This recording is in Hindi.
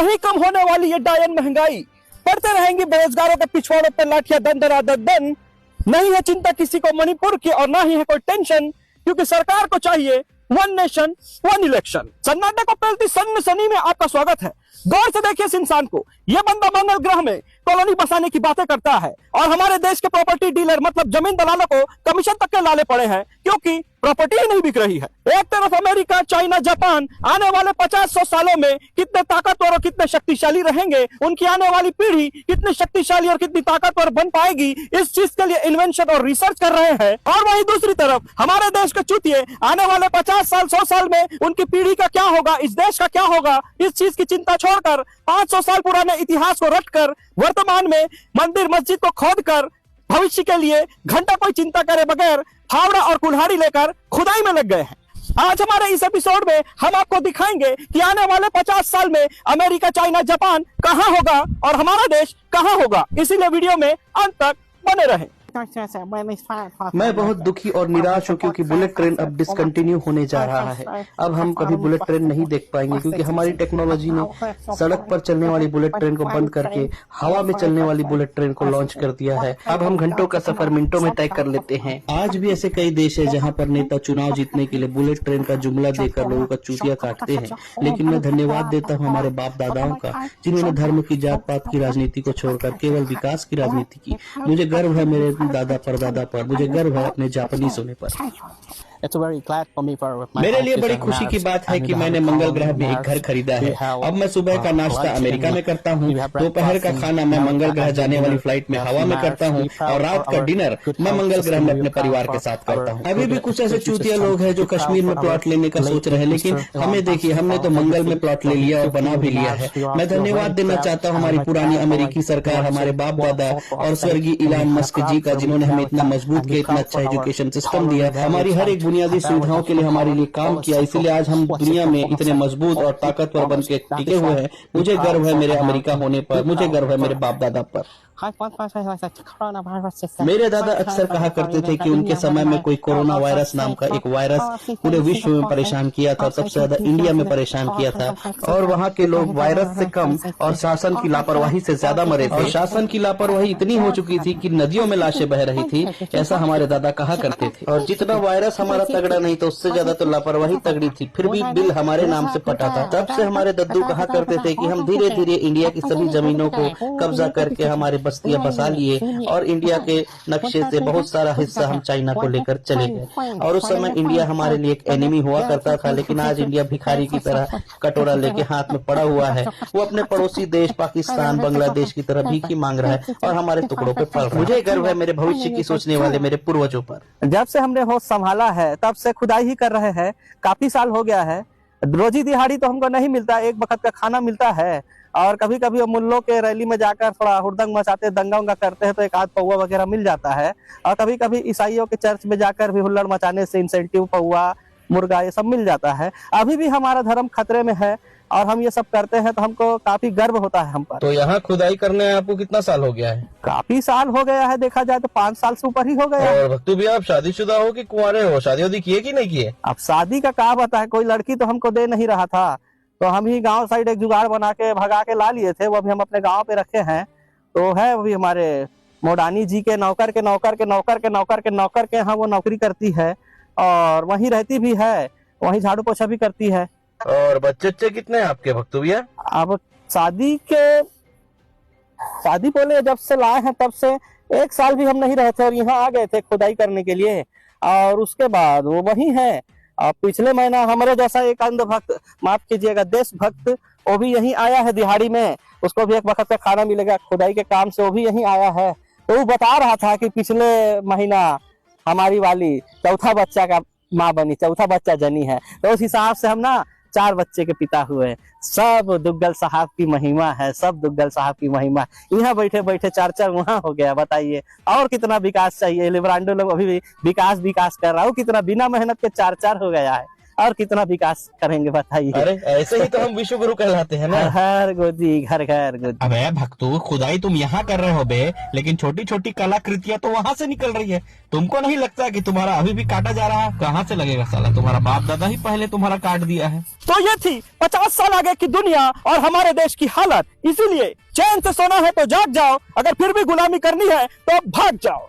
नहीं कम होने वाली ये डायन महंगाई, पड़ते रहेंगी बेरोजगारों के पिछवाड़ों पर लाठियां दन दन। नहीं है चिंता किसी को मणिपुर की और ना ही है कोई टेंशन, क्योंकि सरकार को चाहिए वन नेशन वन इलेक्शन। सन्नाटे को फैलती सनसनी में आपका स्वागत है। गौर से देखिए इस इंसान को, यह बंदा मंगल ग्रह में कॉलोनी बसाने की बातें करता है और हमारे देश के प्रॉपर्टी डीलर मतलब जमीन दलालों को कमीशन तक के लाले पड़े हैं, क्योंकि प्रॉपर्टी ही नहीं बिक रही है। एक तरफ अमेरिका, चाइना, जापान आने वाले 50-100 सालों में कितने ताकतवर और कितने शक्तिशाली रहेंगे, उनकी आने वाली पीढ़ी कितनी शक्तिशाली और कितनी ताकतवर बन पाएगी, इस चीज के लिए इन्वेंशन और रिसर्च कर रहे हैं। और वहीं दूसरी तरफ हमारे देश के चूतिए आने वाले 50 साल 100 साल में उनकी पीढ़ी का क्या होगा, इस देश का क्या होगा, इस चीज की चिंता छोड़कर 500 साल पुराने इतिहास को रटकर वर्तमान में मंदिर मस्जिद को खोदकर भविष्य के लिए घंटा कोई चिंता करे बगैर फावड़ा और कुल्हाड़ी लेकर खुदाई में लग गए हैं। आज हमारे इस एपिसोड में हम आपको दिखाएंगे कि आने वाले 50 साल में अमेरिका, चाइना, जापान कहां होगा और हमारा देश कहां होगा। इसीलिए वीडियो में अंत तक बने रहें। मैं बहुत दुखी और निराश हूँ क्योंकि बुलेट ट्रेन अब डिसकंटिन्यू होने जा रहा है। अब हम कभी बुलेट ट्रेन नहीं देख पाएंगे क्योंकि हमारी टेक्नोलॉजी ने सड़क पर चलने वाली बुलेट ट्रेन को बंद करके हवा में चलने वाली बुलेट ट्रेन को लॉन्च कर दिया है। अब हम घंटों का सफर मिनटों में तय कर लेते हैं। आज भी ऐसे कई देश है जहाँ पर नेता चुनाव जीतने के लिए बुलेट ट्रेन का जुमला देकर लोगों का चूतिया काटते हैं, लेकिन मैं धन्यवाद देता हूँ हमारे बाप दादाओं का, जिन्होंने धर्म की, जात पात की राजनीति को छोड़कर केवल विकास की राजनीति की। मुझे गर्व है मेरे दादा परदादा पर, मुझे गर्व है अपने जापानीज होने पर। मेरे लिए बड़ी खुशी की बात है कि मैंने मंगल ग्रह में एक घर खरीदा है। अब मैं सुबह का नाश्ता अमेरिका में करता हूँ, दोपहर का खाना मैं मंगल ग्रह जाने वाली फ्लाइट में हवा में करता हूँ और रात का डिनर मैं मंगल ग्रह में अपने परिवार के साथ करता हूँ। अभी भी कुछ ऐसे चूतिया लोग हैं जो कश्मीर में प्लॉट लेने का सोच रहे हैं, लेकिन हमें देखिए, हमने तो मंगल में प्लॉट ले लिया और बना भी लिया है। मैं धन्यवाद देना चाहता हूँ हमारी पुरानी अमेरिकी सरकार, हमारे बाप दादा और स्वर्गीय इलान मस्क जी का, जिन्होंने हमें इतना मजबूत किया, इतना अच्छा एजुकेशन सिस्टम दिया, हमारी हर एक बुनियादी सुविधाओं के लिए हमारे लिए काम किया। इसीलिए आज हम दुनिया में इतने मजबूत और ताकतवर बन के टिके हुए हैं। मुझे गर्व है मेरे अमेरिका होने पर, मुझे गर्व है मेरे बाप दादा पर। मेरे दादा अक्सर कहा करते थे कि उनके समय में कोई कोरोना वायरस नाम का एक वायरस पूरे विश्व में परेशान किया था, सबसे ज्यादा इंडिया में परेशान किया था, और वहाँ के लोग वायरस से कम और शासन की लापरवाही से ज्यादा मरे थे। और शासन की लापरवाही इतनी हो चुकी थी कि नदियों में लाशें बह रही थी, ऐसा हमारे दादा कहा करते थे। और जितना वायरस हमारा तगड़ा नहीं तो उससे ज्यादा तो लापरवाही तगड़ी थी, फिर भी बिल हमारे नाम से पटा था। तब से हमारे दद्दू कहा करते थे कि हम धीरे धीरे इंडिया की सभी जमीनों को कब्जा करके हमारे बस्तियां बसा लिए और इंडिया के नक्शे से बहुत सारा हिस्सा हम चाइना को लेकर चले गए। और उस समय इंडिया हमारे लिए एक एनिमी हुआ करता था, लेकिन आज इंडिया भिखारी की तरह कटोरा लेके हाथ में पड़ा हुआ है। वो अपने पड़ोसी देश पाकिस्तान, बांग्लादेश की तरह भीख मांग रहा है और हमारे टुकड़ों पे पल रहा है। मुझे गर्व है मेरे भविष्य की सोचने वाले मेरे पूर्वजों पर। जब से हमने होश संभाला है तब से खुदाई ही कर रहे हैं। काफी साल हो गया है। रोजी दिहाड़ी तो हमको नहीं मिलता, एक वक्त का खाना मिलता है, और कभी कभी मुल्लों के रैली में जाकर थोड़ा हुड़दंग मचाते, दंगा उंगा करते हैं तो एक आध पौवा वगैरह मिल जाता है। और कभी कभी ईसाइयों के चर्च में जाकर भी हुल्लड़ मचाने से इंसेंटिव, पौवा, मुर्गा ये सब मिल जाता है। अभी भी हमारा धर्म खतरे में है और हम ये सब करते हैं तो हमको काफी गर्व होता है हम पर। तो यहाँ खुदाई करने आपको कितना साल हो गया है? काफी साल हो गया है, देखा जाए तो 5 साल से ऊपर ही हो गया है। और भक्तू भी आप शादीशुदा हो कि कुंवारे हो? शादी वादी किए कि नहीं किए? अब शादी का क्या पता है, कोई लड़की तो हमको दे नहीं रहा था, तो हम ही गांव साइड एक जुगाड़ बना के भगा के ला लिए थे। वो अभी हम अपने गांव पे रखे हैं। तो है वो भी हमारे मोडानी जी के नौकर के नौकर के नौकर के नौकर के नौकर के यहाँ वो नौकरी करती है और वहीं रहती भी है, वहीं झाड़ू पोछा भी करती है। और बच्चे कितने हैं आपके भक्तू भैया? अब शादी बोले जब से लाए हैं तब से 1 साल भी हम नहीं रहे थे और यहाँ आ गए थे खुदाई करने के लिए, और उसके बाद वो वहीं है। और पिछले महीना हमारे जैसा एक अंधभक्त, माफ कीजिएगा देशभक्त, वो भी यहीं आया है दिहाड़ी में। उसको भी एक वक्त का खाना मिलेगा खुदाई के काम से, वो भी यहीं आया है। तो वो बता रहा था कि पिछले महीना हमारी वाली चौथा बच्चा का माँ बनी, चौथा बच्चा जनी है। तो उस हिसाब से हम ना 4 बच्चे के पिता हुए। सब दुग्गल साहब की महिमा है, सब दुग्गल साहब की महिमा। यहाँ बैठे बैठे 4 वहाँ हो गया, बताइए और कितना विकास चाहिए। लिब्रांडो लोग अभी भी विकास कर रहा हूँ, कितना बिना मेहनत के 4 हो गया है। और कितना विकास करेंगे बताइए। अरे ऐसे ही तो हम विश्व गुरु कहलाते हैं ना। हर गोदी घर घर गोदी। अबे भक्तू, खुदाई तुम यहाँ कर रहे हो बे, लेकिन छोटी छोटी कलाकृतियां तो वहाँ से निकल रही है। तुमको नहीं लगता कि तुम्हारा अभी भी काटा जा रहा है? कहाँ से लगेगा साला, तुम्हारा बाप दादा ही पहले तुम्हारा काट दिया है। तो ये थी 50 साल आगे की दुनिया और हमारे देश की हालत। इसीलिए चैन से सोना है तो जाग जाओ, अगर फिर भी गुलामी करनी है तो अब भाग जाओ।